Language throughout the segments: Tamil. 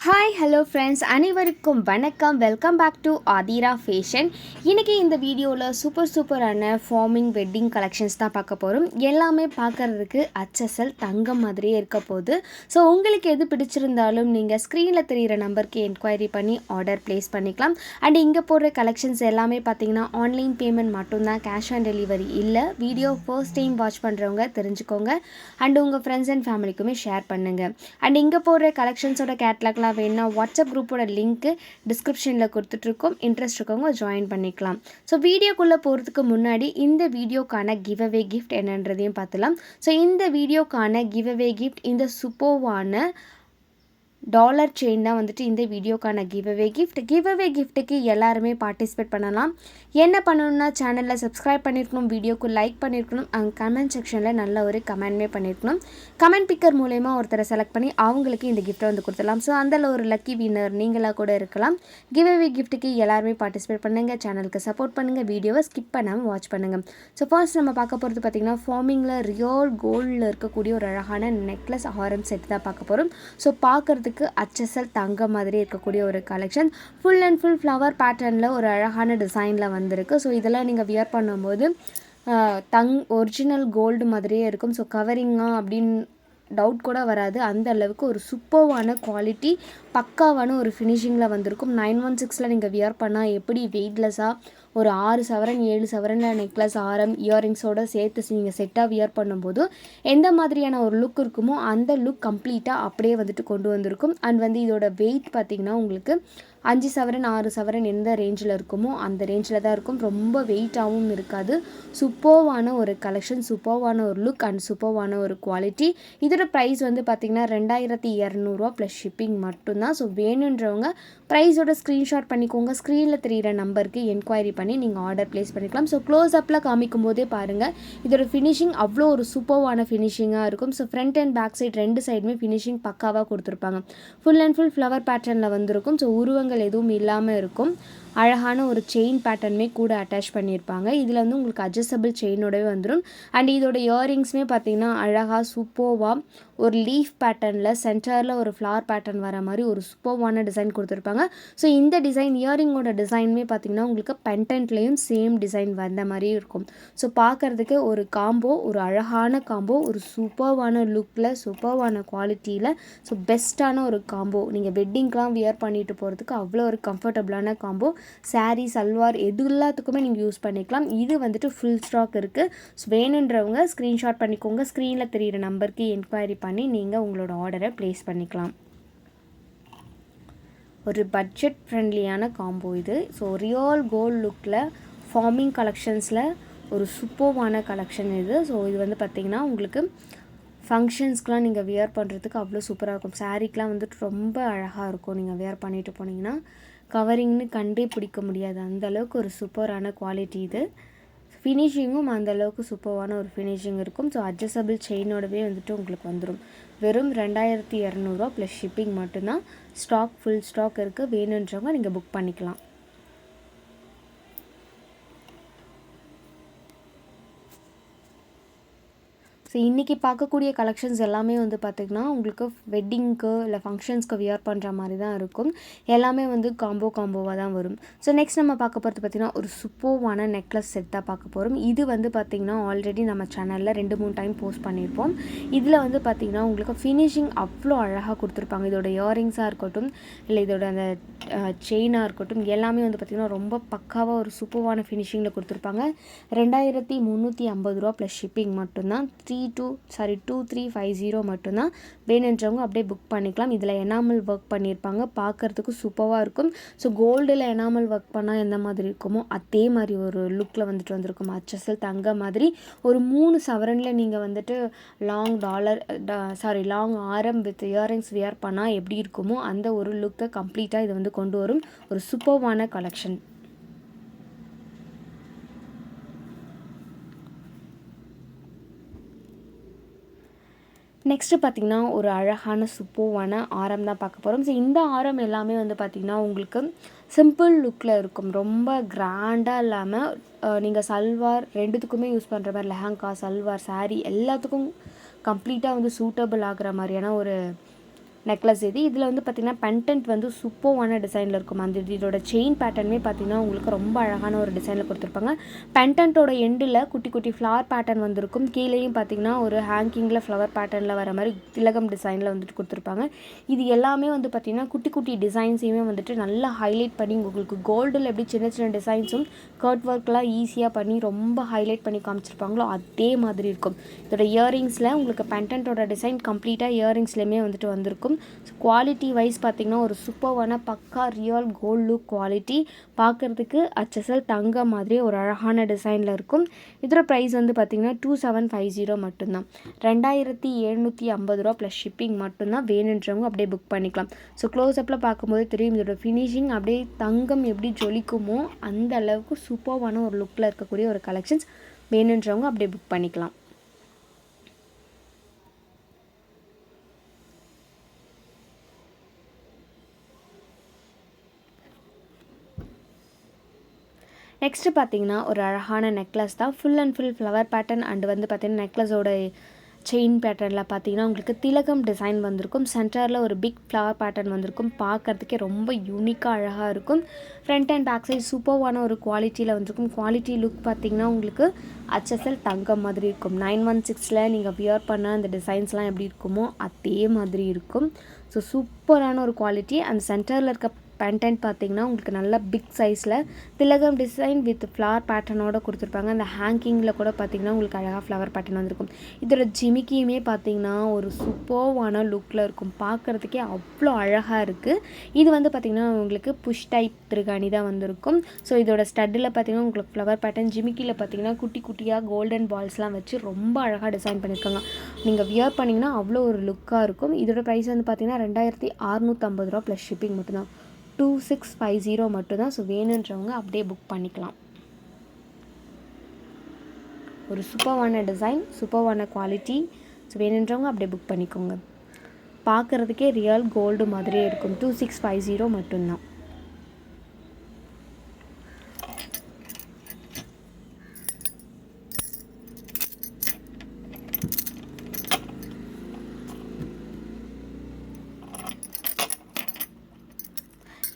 ஹாய் ஹலோ ஃப்ரெண்ட்ஸ், அனைவருக்கும் வணக்கம். Welcome back to Aathira fashion. இன்றைக்கி இந்த வீடியோவில் சூப்பரான ஃபார்மிங் வெட்டிங் கலெக்ஷன்ஸ் தான் பார்க்க போகிறோம். எல்லாமே பார்க்குறதுக்கு அச்சசல் தங்கம் மாதிரியே இருக்க போகுது. ஸோ உங்களுக்கு எது பிடிச்சிருந்தாலும் நீங்கள் ஸ்க்ரீனில் தெரிகிற நம்பருக்கு என்கொயரி பண்ணி ஆர்டர் ப்ளேஸ் பண்ணிக்கலாம். அண்ட் இங்கே போடுற கலெக்ஷன்ஸ் எல்லாமே பார்த்தீங்கன்னா ஆன்லைன் பேமெண்ட் மட்டும்தான், கேஷ் ஆன் டெலிவரி இல்லை. வீடியோ ஃபர்ஸ்ட் டைம் வாட்ச் பண்ணுறவங்க தெரிஞ்சுக்கோங்க. அண்ட் உங்கள் ஃப்ரெண்ட்ஸ் அண்ட் ஃபேமிலிக்குமே ஷேர் பண்ணுங்கள். அண்ட் இங்கே போடுற கலெக்ஷன்ஸோட கேட்லாக்லாம் வேணும்னா வாட்ஸ்அப் குரூப்போட லிங்க்கு டிஸ்கிரிப்ஷனில் கொடுத்துட்ருக்கோம். இன்ட்ரெஸ்ட் இருக்கவங்க ஜாயின் பண்ணிக்கலாம். ஸோ வீடியோக்குள்ளே போகிறதுக்கு முன்னாடி இந்த வீடியோக்கான கிவ் அவே கிஃப்ட் என்னன்றதையும் பார்த்துலாம். ஸோ இந்த வீடியோக்கான கிவ் அவே கிஃப்ட் இந்த சூப்பர்வான டாலர் செயின் தான் வந்துட்டு இந்த வீடியோக்கான கிவ் அவே கிஃப்ட்டுக்கு எல்லாருமே பார்ட்டிசிபேட் பண்ணலாம். என்ன பண்ணணும்னா சேனலில் சப்ஸ்கிரைப் பண்ணியிருக்கணும், வீடியோக்கு லைக் பண்ணியிருக்கணும், அங்கே கமெண்ட் செக்ஷனில் நல்ல ஒரு கமெண்ட்மே பண்ணியிருக்கணும். கமெண்ட் பிக்கர் மூலயமா ஒருத்தரை செலக்ட் பண்ணி அவங்களுக்கு இந்த கிஃப்ட்டை வந்து கொடுத்துடலாம். ஸோ அதில் ஒரு லக்கி வின்னர் நீங்களாக கூட இருக்கலாம். கிவ் அவே கிஃப்ட்டுக்கு எல்லாருமே பார்ட்டிசிபேட் பண்ணுங்கள், சேனலுக்கு சப்போர்ட் பண்ணுங்கள், வீடியோவை ஸ்கிப் பண்ணாமல் வாட்ச் பண்ணுங்கள். ஸோ ஃபர்ஸ்ட் நம்ம பார்க்க போகிறது பார்த்திங்கன்னா ஃபார்மிங்கில் ரியல் கோல்டில் இருக்கக்கூடிய ஒரு அழகான நெக்லஸ் ஹாரம் செட் தான் பார்க்க போகிறோம். ஸோ பார்க்குறதுக்கு அச்சசல் தங்க மாதிரி இருக்கக்கூடிய ஒரு collection, full and full flower பேட்டர்னில் ஒரு அழகான டிசைனில் வந்திருக்கு. ஸோ இதெல்லாம் நீங்கள் வியர் பண்ணும்போது ஒரிஜினல் கோல்டு மாதிரியே இருக்கும். ஸோ கவரிங்காக அப்படின்னு டவுட் கூட வராது. அந்த அளவுக்கு ஒரு சூப்பர்வான குவாலிட்டி, பக்காவான ஒரு ஃபினிஷிங்கில் வந்திருக்கும். 916 நீங்கள் வியர் பண்ணால் எப்படி வெயிட்லெஸ்ஸாக ஒரு 6 சவரன் 7 சவரனில் நெக்லஸ் ஆரம் இயரிங்ஸோடு சேர்த்து நீங்கள் செட்டாக வியர் பண்ணும்போது எந்த மாதிரியான ஒரு லுக் இருக்குமோ அந்த லுக் கம்ப்ளீட்டாக அப்படியே வந்துட்டு கொண்டு வந்திருக்கும். அண்ட் வந்து இதோட வெயிட் பார்த்திங்கன்னா உங்களுக்கு 5 சவரன் 6 சவரன் எந்த ரேஞ்சில் இருக்குமோ அந்த ரேஞ்சில் தான் இருக்கும். ரொம்ப வெயிட்டாகவும் இருக்காது. சூப்பர்வான ஒரு கலெக்ஷன், சூப்பர்வான ஒரு லுக் அண்ட் சூப்பர்வான ஒரு குவாலிட்டி. இதோட ப்ரைஸ் வந்து பார்த்திங்கன்னா 2200 ப்ளஸ் ஷிப்பிங் மட்டும்தான். ஸோ வேணுன்றவங்க ப்ரைஸோட ஸ்க்ரீன்ஷாட் பண்ணிக்கோங்க. ஸ்க்ரீனில் தெரிகிற நம்பருக்கு என்கொயரி பண்ணி நீங்கள் ஆர்டர் ப்ளேஸ் பண்ணிக்கலாம். ஸோ க்ளோஸ் அப்பில் காமிக்கும் போதே பாருங்கள், இதோட ஃபினிஷிங் அவ்வளோ ஒரு சூப்பர்வான ஃபினிஷிங்காக இருக்கும். So front and back side ரெண்டு சைடுமே ஃபினிஷிங் பக்காவாக கொடுத்துருப்பாங்க. ஃபுல் அண்ட் ஃபுல் ஃப்ளவர் பேட்டர்னில் வந்திருக்கும். ஸோ உருவங்கள் எதுவும் இல்லாமல் இருக்கும். அழகான ஒரு செயின் பேட்டர்னுமே கூட அட்டாச் பண்ணியிருப்பாங்க. இதில் வந்து உங்களுக்கு அட்ஜஸ்டபிள் செயினோடவே வந்துடும். அண்ட் இதோட இயரிங்ஸுமே பார்த்திங்கன்னா அழகாக சூப்பர்வாக ஒரு லீஃப் பேட்டர்னில் சென்டரில் ஒரு ஃப்ளவர் பேட்டர்ன் வர மாதிரி ஒரு சூப்பர்வான டிசைன் கொடுத்துருப்பாங்க. ஸோ இந்த டிசைன் இயரிங்கோட டிசைனுமே பார்த்திங்கன்னா உங்களுக்கு பெண்டன்ட்லேயும் சேம் டிசைன் வந்த மாதிரி இருக்கும். ஸோ பார்க்குறதுக்கு ஒரு காம்போ, ஒரு அழகான காம்போ, ஒரு சூப்பர்வான லுக்கில் சூப்பர்வான குவாலிட்டியில், ஸோ பெஸ்ட்டான ஒரு காம்போ. நீங்கள் வெட்டிங்க்கெலாம் வியர் பண்ணிட்டு போகிறதுக்கு அவ்வளோ ஒரு கம்ஃபர்டபுளான காம்போ. சாரீ சல்வார் எது எல்லாத்துக்குமே நீங்கள் யூஸ் பண்ணிக்கலாம். இது வந்துட்டு ஃபுல் ஸ்டாக் இருக்குது. ஸோ வேணுன்றவங்க ஸ்க்ரீன்ஷாட் பண்ணிக்கோங்க. ஸ்க்ரீனில் தெரிகிற நம்பருக்கு என்கொயரி பண்ணி நீங்கள் உங்களோட ஆர்டரை ப்ளேஸ் பண்ணிக்கலாம். ஒரு பட்ஜெட் ஃப்ரெண்ட்லியான காம்போ இது. ஸோ ரியல் கோல்ட் லுக்கில் ஃபார்மிங் கலெக்ஷன்ஸில் ஒரு சூப்பர்வான கலெக்ஷன் இது. ஸோ இது வந்து பார்த்திங்கன்னா உங்களுக்கு ஃபங்க்ஷன்ஸ்க்கெலாம் நீங்கள் வியர் பண்ணுறதுக்கு அவ்வளோ சூப்பராக இருக்கும். சாரீக்கெலாம் வந்துட்டு ரொம்ப அழகாக இருக்கும். நீங்கள் வியர் பண்ணிட்டு போனீங்கன்னா கவரிங்னு கண்டே பிடிக்க முடியாது. அந்தளவுக்கு ஒரு சூப்பரான குவாலிட்டி இது. ஃபினிஷிங்கும் அந்தளவுக்கு சூப்பரான ஒரு ஃபினிஷிங் இருக்கும். ஸோ அட்ஜஸ்டபிள் செயினோடவே வந்துட்டு உங்களுக்கு வந்துடும். வெறும் 2200 ப்ளஸ் ஷிப்பிங் மட்டும்தான். ஸ்டாக் ஃபுல் ஸ்டாக் இருக்குது. வேணுன்றவங்க நீங்கள் புக் பண்ணிக்கலாம். ஸோ இன்றைக்கி பார்க்கக்கூடிய கலெக்ஷன்ஸ் எல்லாமே வந்து பார்த்திங்கன்னா உங்களுக்கு வெட்டிங்க்கு இல்லை ஃபங்க்ஷன்ஸ்க்கு வியர் பண்ணுற மாதிரி தான் இருக்கும். எல்லாமே வந்து காம்போவாக தான் வரும். ஸோ நெக்ஸ்ட் நம்ம பார்க்க போகிறது பார்த்திங்கன்னா ஒரு சூப்பர்வான நெக்லஸ் செட் தான் பார்க்க போகிறோம். இது வந்து பார்த்திங்கன்னா ஆல்ரெடி நம்ம சேனலில் 2-3 டைம் போஸ்ட் பண்ணியிருப்போம். இதில் வந்து பார்த்திங்கன்னா உங்களுக்கு ஃபினிஷிங் அவ்வளோ அழகாக கொடுத்துருப்பாங்க. இதோட இயரிங்ஸாக இருக்கட்டும் இல்லை இதோட அந்த செயினாக இருக்கட்டும் எல்லாமே வந்து பார்த்திங்கன்னா ரொம்ப பக்காவாக ஒரு சூப்பர்வான ஃபினிஷிங்கில் கொடுத்துருப்பாங்க. 2350 ப்ளஸ் ஷிப்பிங் மட்டும்தான். 2350 மட்டும்தான். வேணுன்றவங்க அப்படியே புக் பண்ணிக்கலாம். இதில் எனாமல் ஒர்க் பண்ணியிருப்பாங்க. பார்க்குறதுக்கு சூப்பராக இருக்கும். ஸோ கோல்டில் எனாமல் ஒர்க் பண்ணால் எந்த மாதிரி இருக்குமோ அதே மாதிரி ஒரு லுக்கில் வந்துட்டு வந்திருக்கும். அச்சசல் தங்க மாதிரி ஒரு 3 சவரனில் நீங்கள் வந்துட்டு லாங் ஆரம் வித் இயரிங்ஸ் வியர் பண்ணால் எப்படி இருக்குமோ அந்த ஒரு லுக்கை கம்ப்ளீட்டாக இது வந்து கொண்டு வரும். ஒரு சூப்பர்வான கலெக்ஷன். நெக்ஸ்ட்டு பார்த்திங்கன்னா ஒரு அழகான சூப்பர்வான ஆரம் தான் பார்க்க போகிறோம். ஸோ இந்த ஆரம் எல்லாமே வந்து பார்த்திங்கன்னா உங்களுக்கு சிம்பிள் லுக்கில் இருக்கும். ரொம்ப கிராண்டாக இல்லாமல் நீங்கள் சல்வார் ரெண்டுத்துக்குமே யூஸ் பண்ணுற மாதிரி லெஹங்கா, சல்வார், சாரீ எல்லாத்துக்கும் கம்ப்ளீட்டாக வந்து சூட்டபிள் ஆகிற மாதிரியான ஒரு நெக்லஸ் இதில் வந்து பார்த்திங்கன்னா பெண்டன்ட் வந்து சூப்பரான டிசைனில் இருக்கும். அந்த இதோட செயின் பேட்டர்னுமே பார்த்திங்கன்னா உங்களுக்கு ரொம்ப அழகான ஒரு டிசைனில் கொடுத்துருப்பாங்க. பெண்டன்ட்டோட எண்டில் குட்டி குட்டி ஃப்ளவர் பேட்டர்ன் வந்துருக்கும். கீழேயும் பார்த்திங்கன்னா ஒரு ஹேங்கிங்கில் ஃப்ளவர் பேட்டர்னில் வர மாதிரி திலகம் டிசைனில் வந்துட்டு கொடுத்துருப்பாங்க. இது எல்லாமே வந்து பார்த்திங்கன்னா குட்டி குட்டி டிசைன்ஸையுமே வந்துட்டு நல்லா ஹைலைட் பண்ணி உங்களுக்கு கோல்டில் எப்படி சின்ன சின்ன டிசைன்ஸும் கர்ட் ஒர்க்லாம் ஈஸியாக பண்ணி ரொம்ப ஹைலைட் பண்ணி காமிச்சிருப்பாங்களோ அதே மாதிரி இருக்கும். இதோட இயரிங்ஸில் உங்களுக்கு பெண்டன்ட்டோட டிசைன் கம்ப்ளீட்டாக இயரிங்ஸ்லேயுமே வந்துட்டு வந்திருக்கும். ஸோ குவாலிட்டி வைஸ் பார்த்திங்கன்னா ஒரு சூப்பரான பக்கா ரியல் கோல்டு லுக் குவாலிட்டி. பார்க்குறதுக்கு HSL தங்க மாதிரி ஒரு அழகான டிசைனில் இருக்கும். இதோட ப்ரைஸ் வந்து பார்த்திங்கன்னா 2750 மட்டும்தான். 2750 ரூபா ப்ளஸ் ஷிப்பிங் மட்டும்தான். வேணுன்றவங்க அப்படியே புக் பண்ணிக்கலாம். ஸோ க்ளோஸ்அப்பில் பார்க்கும்போது தெரியும் இதோட ஃபினிஷிங் அப்படியே தங்கம் எப்படி ஜொலிக்குமோ அந்த அளவுக்கு சூப்பரான ஒரு லுக்கில் இருக்கக்கூடிய ஒரு கலெக்ஷன்ஸ். வேணுன்றவங்க அப்படியே புக் பண்ணிக்கலாம். நெக்ஸ்ட்டு பார்த்திங்கன்னா ஒரு அழகான நெக்லஸ் தான். Full and full flower pattern and வந்து பார்த்திங்கன்னா நெக்லஸோட செயின் பேட்டர்னில் பார்த்திங்கன்னா உங்களுக்கு திலகம் டிசைன் வந்திருக்கும். சென்டரில் ஒரு பிக் ஃப்ளவர் பேட்டர்ன் வந்திருக்கும். பார்க்குறதுக்கே ரொம்ப யூனிக்காக அழகாக இருக்கும். ஃப்ரண்ட் அண்ட் பேக் சைட் சூப்பரான ஒரு குவாலிட்டியில் வந்திருக்கும். குவாலிட்டி லுக் பார்த்திங்கன்னா உங்களுக்கு HSL தங்கம் மாதிரி இருக்கும். 916 நீங்கள் வியர் பண்ண அந்த டிசைன்ஸ்லாம் எப்படி இருக்குமோ அதே மாதிரி இருக்கும். ஸோ சூப்பரான ஒரு குவாலிட்டி. அந்த சென்டரில் இருக்க பெண்டன்ட் பார்த்திங்கன்னா உங்களுக்கு நல்ல பிக் சைஸில் திலகம் டிசைன் வித் ஃப்ளவர் பேட்டர்னோட கொடுத்துருப்பாங்க. அந்த ஹேங்கிங்கில் கூட பார்த்திங்கன்னா உங்களுக்கு அழகாக ஃப்ளவர் பேட்டர்ன் வந்திருக்கும். இதோட ஜிமிக்கியுமே பார்த்திங்கன்னா ஒரு சூப்பர்வான லுக்கில் இருக்கும். பார்க்குறதுக்கே அவ்வளோ அழகாக இருக்குது. இது வந்து பார்த்திங்கன்னா உங்களுக்கு புஷ் டைப் திருகாணி தான் வந்திருக்கும். ஸோ இதோட ஸ்டட்டில் பார்த்திங்கன்னா உங்களுக்கு ஃப்ளவர் பேட்டர்ன், ஜிமிக்கியில் பார்த்திங்கன்னா குட்டி குட்டியாக கோல்டன் பால்ஸ்லாம் வச்சு ரொம்ப அழகாக டிசைன் பண்ணியிருக்காங்க. நீங்கள் வியர் பண்ணிங்கன்னா அவ்வளோ ஒரு லுக்காக இருக்கும். இதோட ப்ரைஸ் வந்து பார்த்திங்கன்னா 2650 ரூபா ப்ளஸ் ஷிப்பிங் மட்டும்தான். 2650 மட்டும்தான். ஸோ வேணுன்றவங்க அப்படியே புக் பண்ணிக்கலாம். ஒரு சூப்பர்வான டிசைன், சூப்பர்வான குவாலிட்டி. ஸோ வேணுன்றவங்க அப்படியே புக் பண்ணிக்கோங்க. பார்க்குறதுக்கே ரியல் கோல்டு மாதிரியே இருக்கும். 2650 மட்டும்தான்.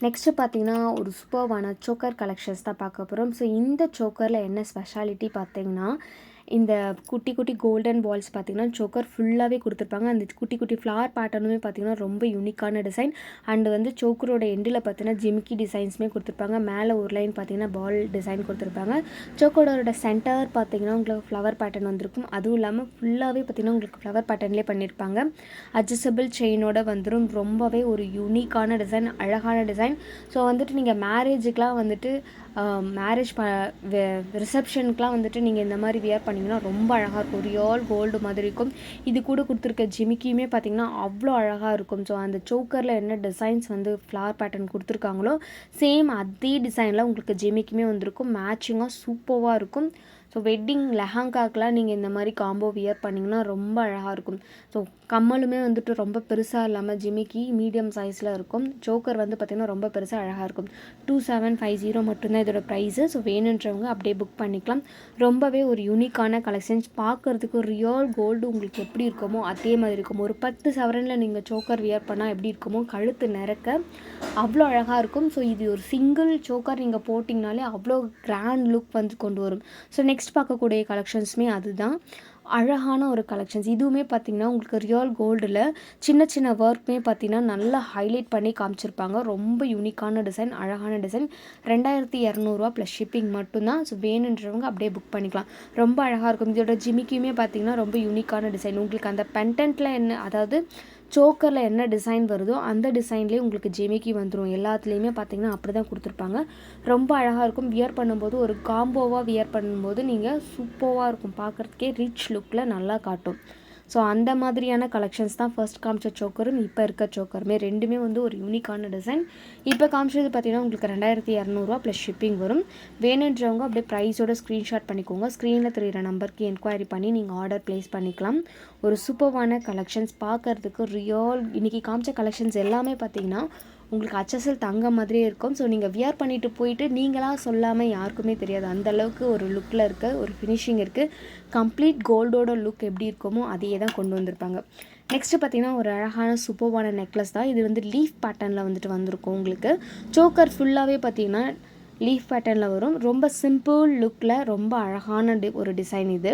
நெக்ஸ்ட்டு பார்த்திங்கன்னா ஒரு சூப்பர்வான சோக்கர் கலெக்ஷன்ஸ் தான் பார்க்க போகிறோம். ஸோ இந்த சோக்கரில் என்ன ஸ்பெஷாலிட்டி பார்த்திங்கன்னா இந்த குட்டி குட்டி கோல்டன் பால்ஸ் பார்த்திங்கன்னா சோக்கர் ஃபுல்லாகவே கொடுத்துருப்பாங்க. அந்த குட்டி குட்டி ஃப்ளவர் பேட்டர்னுமே பார்த்திங்கன்னா ரொம்ப யூனிக்கான டிசைன். அண்டு வந்து சோக்கரோட எண்டில் பார்த்திங்கன்னா ஜிமிக்கி டிசைன்ஸுமே கொடுத்துருப்பாங்க. மேலே ஒரு லைன் பார்த்திங்கன்னா பால் டிசைன் கொடுத்துருப்பாங்க. சோக்கரோட சென்டர் பார்த்திங்கன்னா உங்களுக்கு ஃப்ளவர் பேட்டர்ன் வந்திருக்கும். அதுவும் இல்லாமல் ஃபுல்லாகவே பார்த்திங்கன்னா உங்களுக்கு ஃப்ளவர் பேட்டர்ன்லேயே பண்ணியிருப்பாங்க. அட்ஜஸ்டபிள் செயினோட வந்துடும். ரொம்பவே ஒரு யூனிக்கான டிசைன், அழகான டிசைன். ஸோ வந்துட்டு நீங்கள் மேரேஜுக்கெலாம் வந்துட்டு மேரேஜ் ரிசப்ஷனுக்குலாம் வந்துட்டு நீங்கள் இந்த மாதிரி வியர் பண்ணிங்கன்னா ரொம்ப அழகாக இருக்கும். ரியல் கோல்டு மாதிரி இருக்கும். இது கூட கொடுத்துருக்க ஜிமிக்கியுமே பார்த்திங்கன்னா அவ்வளோ அழகாக இருக்கும். ஸோ அந்த சோக்கரில் என்ன டிசைன்ஸ் வந்து ஃப்ளவர் பேட்டர்ன் கொடுத்துருக்காங்களோ சேம் அதே டிசைனில் உங்களுக்கு ஜிமிக்குமே வந்திருக்கும். மேட்சிங்காக சூப்பராக இருக்கும். ஸோ வெட்டிங் லெஹங்காக்கெலாம் நீங்கள் இந்த மாதிரி காம்போ வியர் பண்ணிங்கன்னா ரொம்ப அழகாக இருக்கும். ஸோ கம்மலுமே வந்துட்டு ரொம்ப பெருசாக இல்லாமல் ஜிமிக்கி மீடியம் சைஸில் இருக்கும். சோக்கர் வந்து பார்த்திங்கன்னா ரொம்ப பெருசாக அழகாக இருக்கும். 2750 மட்டும்தான் இதோட ப்ரைஸு. ஸோ வேணுன்றவங்க அப்படியே புக் பண்ணிக்கலாம். ரொம்பவே ஒரு யூனிக்கான கலெக்ஷன்ஸ். பார்க்குறதுக்கு ரியல் கோல்டு உங்களுக்கு எப்படி இருக்குமோ அதே மாதிரி இருக்கும். ஒரு 10 சவரனில் நீங்கள் சோக்கர் வியர் பண்ணால் எப்படி இருக்குமோ கழுத்து நிறக்க அவ்வளோ அழகாக இருக்கும். ஸோ இது ஒரு சிங்கிள் சோக்கர் நீங்கள் போட்டிங்கனாலே அவ்வளோ கிராண்ட் லுக் வந்து கொண்டு வரும். ஸோ நெக்ஸ்ட் பார்க்கக்கூடிய கலெக்ஷன்ஸுமே அதுதான். அழகான ஒரு கலெக்ஷன்ஸ். இதுவுமே பார்த்திங்கன்னா உங்களுக்கு ரியல் கோல்டில் சின்ன சின்ன ஒர்க்குமே பார்த்திங்கன்னா நல்லா ஹைலைட் பண்ணி காமிச்சிருப்பாங்க. ரொம்ப யூனிக்கான டிசைன், அழகான டிசைன். 2200 ப்ளஸ் ஷிப்பிங் மட்டும்தான். ஸோ வேணுன்றவங்க அப்படியே புக் பண்ணிக்கலாம். ரொம்ப அழகாக இருக்கும். இதோட ஜிமிக்கியுமே பார்த்திங்கன்னா ரொம்ப யூனிக்கான டிசைன். உங்களுக்கு அந்த பெண்டன்ட்டில் என்ன, அதாவது சோக்கரில் என்ன டிசைன் வருதோ அந்த டிசைன்லேயே உங்களுக்கு ஜிமிக்கி வந்துடும். எல்லாத்துலேயுமே பார்த்திங்கன்னா அப்படி தான் கொடுத்துருப்பாங்க. ரொம்ப அழகாக இருக்கும். வியர் பண்ணும்போது ஒரு காம்போவாக வியர் பண்ணும்போது நீங்கள் சூப்பராக இருக்கும். பார்க்குறதுக்கே ரிச் லுக்கில் நல்லா காட்டும். ஸோ அந்த மாதிரியான கலெக்ஷன்ஸ் தான் ஃபர்ஸ்ட் காமிச்ச சோக்கரும் இப்போ இருக்க சோக்கருமே. ரெண்டுமே வந்து ஒரு யூனிக்கான டிசைன். இப்போ காமிச்சது பார்த்திங்கன்னா உங்களுக்கு 2200 ப்ளஸ் ஷிப்பிங் வரும். வேணுன்றவங்க அப்படியே ப்ரைஸோட ஸ்க்ரீன்ஷாட் பண்ணிக்கோங்க. ஸ்க்ரீனில் தெரிகிற நம்பருக்கு என்கொயரி பண்ணி நீங்கள் ஆர்டர் ப்ளேஸ் பண்ணிக்கலாம். ஒரு சூப்பர்வான கலெக்ஷன்ஸ். பார்க்குறதுக்கு ரியல் இன்றைக்கி காமிச்ச கலெக்ஷன்ஸ் எல்லாமே பார்த்திங்கன்னா உங்களுக்கு HSL தங்க மாதிரியே இருக்கும். ஸோ நீங்கள் வியர் பண்ணிவிட்டு போயிட்டு நீங்களாக சொல்லாமல் யாருக்குமே தெரியாது. அந்தளவுக்கு ஒரு லுக்கில் இருக்க ஒரு ஃபினிஷிங் இருக்குது. கம்ப்ளீட் கோல்டோட லுக் எப்படி இருக்குமோ அதையே தான் கொண்டு வந்திருப்பாங்க. நெக்ஸ்ட்டு பார்த்திங்கன்னா ஒரு அழகான சூப்பர்வான நெக்லஸ் தான். இது வந்து லீஃப் பேட்டர்னில் வந்துட்டு வந்திருக்கும். உங்களுக்கு சோக்கர் ஃபுல்லாகவே பார்த்திங்கன்னா லீஃப் பேட்டர்னில் வரும். ரொம்ப சிம்பிள் லுக்கில் ரொம்ப அழகான ஒரு டிசைன் இது.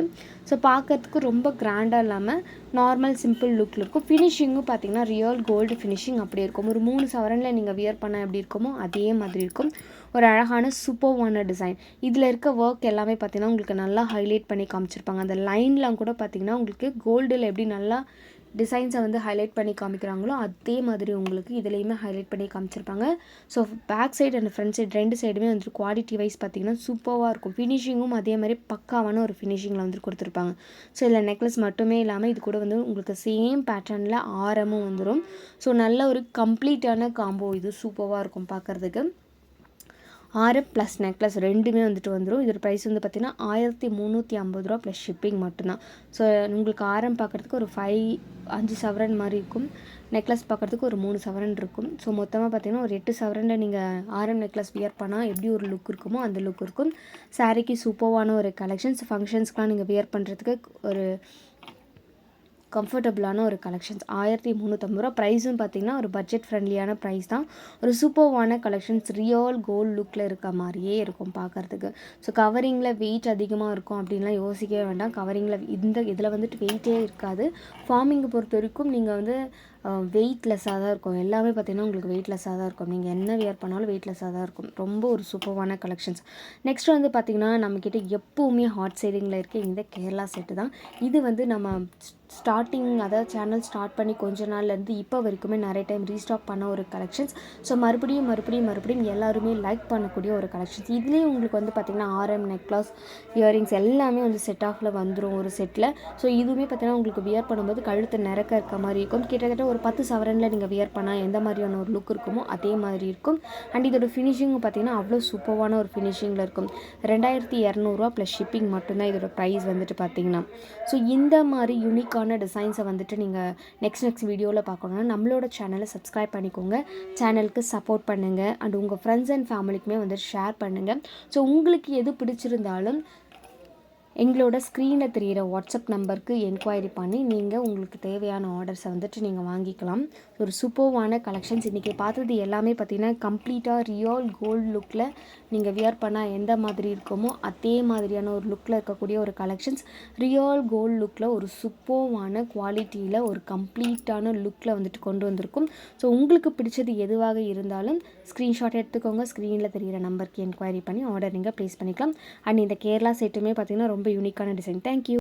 ஸோ பார்க்குறதுக்கு ரொம்ப கிராண்டாக இல்லாமல் நார்மல் சிம்பிள் லுக்கில் இருக்கும். ஃபினிஷிங்கும் பார்த்திங்கன்னா ரியல் கோல்டு ஃபினிஷிங் அப்படி இருக்கும். ஒரு 3 சவரனில் நீங்கள் வியர் பண்ண எப்படி இருக்குமோ அதே மாதிரி இருக்கும். ஒரு அழகான சூப்பர்வான டிசைன். இதில் இருக்க ஒர்க் எல்லாமே பார்த்திங்கன்னா உங்களுக்கு நல்லா ஹைலைட் பண்ணி காமிச்சிருப்பாங்க. அந்த லைன்லாம் கூட பார்த்திங்கன்னா உங்களுக்கு கோல்டில் எப்படி நல்லா டிசைன்ஸை வந்து ஹைலைட் பண்ணி காமிக்கிறாங்களோ அதே மாதிரி உங்களுக்கு இதுலேயுமே ஹைலைட் பண்ணி காமிச்சிருப்பாங்க. So back side and front side 2 சைடுமே வந்துட்டு குவாலிட்டி வைஸ் பார்த்திங்கன்னா சூப்பராக இருக்கும். ஃபினிஷிங்கும் அதே மாதிரி பக்காவான ஒரு ஃபினிஷிங்கில் வந்து கொடுத்துருப்பாங்க. ஸோ இதில் நெக்லஸ் மட்டுமே இல்லாமல் இது கூட வந்து உங்களுக்கு சேம் பேட்டர்னில் ஆரமும் வந்துடும். ஸோ நல்ல ஒரு கம்ப்ளீட்டான காம்போ. இது சூப்பராக இருக்கும் பார்க்குறதுக்கு. ஆரம் ப்ளஸ் நெக்லஸ் ரெண்டுமே வந்துட்டு வந்துடும். இதோட ப்ரைஸ் வந்து பார்த்திங்கன்னா 1350 ரூபா ப்ளஸ் ஷிப்பிங் மட்டும்தான். ஸோ உங்களுக்கு ஆரம் பார்க்குறதுக்கு ஒரு 5 சவரன் மாதிரி இருக்கும். நெக்லஸ் பார்க்குறதுக்கு ஒரு 3 சவரன் இருக்கும். ஸோ மொத்தமாக பார்த்திங்கன்னா ஒரு 8 சவரனில் நீங்கள் ஆரம் நெக்லஸ் வியர் பண்ணால் எப்படி ஒரு லுக் இருக்குமோ அந்த லுக் இருக்கும். சாரீக்கு சூப்பர்வான ஒரு கலெக்ஷன்ஸ். ஃபங்க்ஷன்ஸ்க்கெலாம் நீங்கள் வியர் பண்ணுறதுக்கு ஒரு கம்ஃபர்டபுளான ஒரு கலெக்ஷன்ஸ். 1350 ரூபா. ப்ரைஸும் பார்த்திங்கன்னா ஒரு பட்ஜெட் ஃப்ரெண்ட்லியான ப்ரைஸ் தான். ஒரு சூப்பர்வான கலெக்ஷன்ஸ். ரியல் கோல்டு லுக்கில் இருக்க மாதிரியே இருக்கும் பார்க்குறதுக்கு. ஸோ கவரிங்கில் வெயிட் அதிகமாக இருக்கும் அப்படின்லாம் யோசிக்கவே வேண்டாம். கவரிங்கில் இதில் வந்துட்டு வெயிட்டே இருக்காது. ஃபார்மிங்கை பொறுத்த வரைக்கும் நீங்கள் வந்து வெயிட்லெஸ்ஸாக தான் இருக்கும். எல்லாமே பார்த்திங்கன்னா உங்களுக்கு வெயிட்லெஸ்ஸாக தான் இருக்கும். நீங்கள் என்ன வியர் பண்ணாலும் வெயிட்லெஸ்ஸாக தான் இருக்கும். ரொம்ப ஒரு சூப்பர்வான கலெக்ஷன்ஸ். நெக்ஸ்ட் வந்து பார்த்திங்கன்னா நம்மக்கிட்ட எப்போவுமே ஹாட் சேலிங்கில் இருக்க இந்த கேரளா செட்டு தான். இது வந்து நம்ம ஸ்டார்டிங் அதாவது சேனல் ஸ்டார்ட் பண்ணி கொஞ்ச நாள்லேருந்து இப்போ வரைக்குமே நிறைய டைம் ரீஸ்டாக் பண்ண ஒரு கலெக்ஷன்ஸ். ஸோ மறுபடியும் எல்லாருமே லைக் பண்ணக்கூடிய ஒரு கலெக்ஷன்ஸ். இதுலேயும் உங்களுக்கு வந்து பார்த்திங்கன்னா ஆரம் நெக்லஸ் இயரிங்ஸ் எல்லாமே வந்து செட் ஆஃபில் வந்துடும் ஒரு செட்டில். ஸோ இதுவுமே பார்த்திங்கன்னா உங்களுக்கு வியர் பண்ணும்போது கழுத்து நிறக்க இருக்க மாதிரி இருக்கும். கிட்டத்தட்ட ஒரு 10 சவரனில் நீங்கள் வியர் பண்ணால் எந்த மாதிரியான ஒரு லுக் இருக்குமோ அதே மாதிரி இருக்கும். அண்ட் இதோட ஃபினிஷிங்கும் பார்த்திங்கன்னா அவ்வளோ சூப்பர்வான ஒரு ஃபினிஷிங்கில் இருக்கும். 2200 ரூபா ப்ளஸ் ஷிப்பிங் மட்டும்தான் இதோட ப்ரைஸ் வந்துட்டு பார்த்திங்கன்னா. ஸோ இந்த மாதிரி யூனிக்கான டிசைன்ஸை வந்துட்டு நீங்கள் நெக்ஸ்ட் வீடியோவில் பார்க்கணுன்னா நம்மளோட சேனலை சப்ஸ்கிரைப் பண்ணிக்கோங்க. சேனலுக்கு சப்போர்ட் பண்ணுங்கள். அண்ட் உங்கள் ஃப்ரெண்ட்ஸ் அண்ட் ஃபேமிலிக்குமே வந்துட்டு ஷேர் பண்ணுங்கள். ஸோ உங்களுக்கு எது பிடிச்சிருந்தாலும் எங்களோட ஸ்க்ரீனில் தெரிகிற வாட்ஸ்அப் நம்பருக்கு என்கொயரி பண்ணி நீங்கள் உங்களுக்கு தேவையான ஆர்டர்ஸை வந்துட்டு நீங்கள் வாங்கிக்கலாம். ஒரு சூப்பர்வான கலெக்ஷன்ஸ். இன்றைக்கி பார்த்தது எல்லாமே பார்த்திங்கன்னா கம்ப்ளீட்டாக ரியல் கோல்டு லுக்கில் நீங்கள் வியர் பண்ணால் எந்த மாதிரி இருக்குமோ அதே மாதிரியான ஒரு லுக்கில் இருக்கக்கூடிய ஒரு கலெக்ஷன்ஸ். ரியல் கோல்டு லுக்கில் ஒரு சூப்பர்வான குவாலிட்டியில் ஒரு கம்ப்ளீட்டான லுக்கில் வந்துட்டு கொண்டு வந்திருக்கும். ஸோ உங்களுக்கு பிடிச்சது எதுவாக இருந்தாலும் ஸ்க்ரீன்ஷாட் எடுத்துக்கோங்க. ஸ்க்ரீனில் தெரிகிற நம்பருக்கு என்கொயரி பண்ணி ஆர்டர் நீங்கள் ப்ளேஸ் பண்ணிக்கலாம். அண்ட் இந்த கேரளா செட்டுமே பார்த்திங்கன்னா ரொம்ப யூனிக்கான டிசைன். தேங்க்யூ.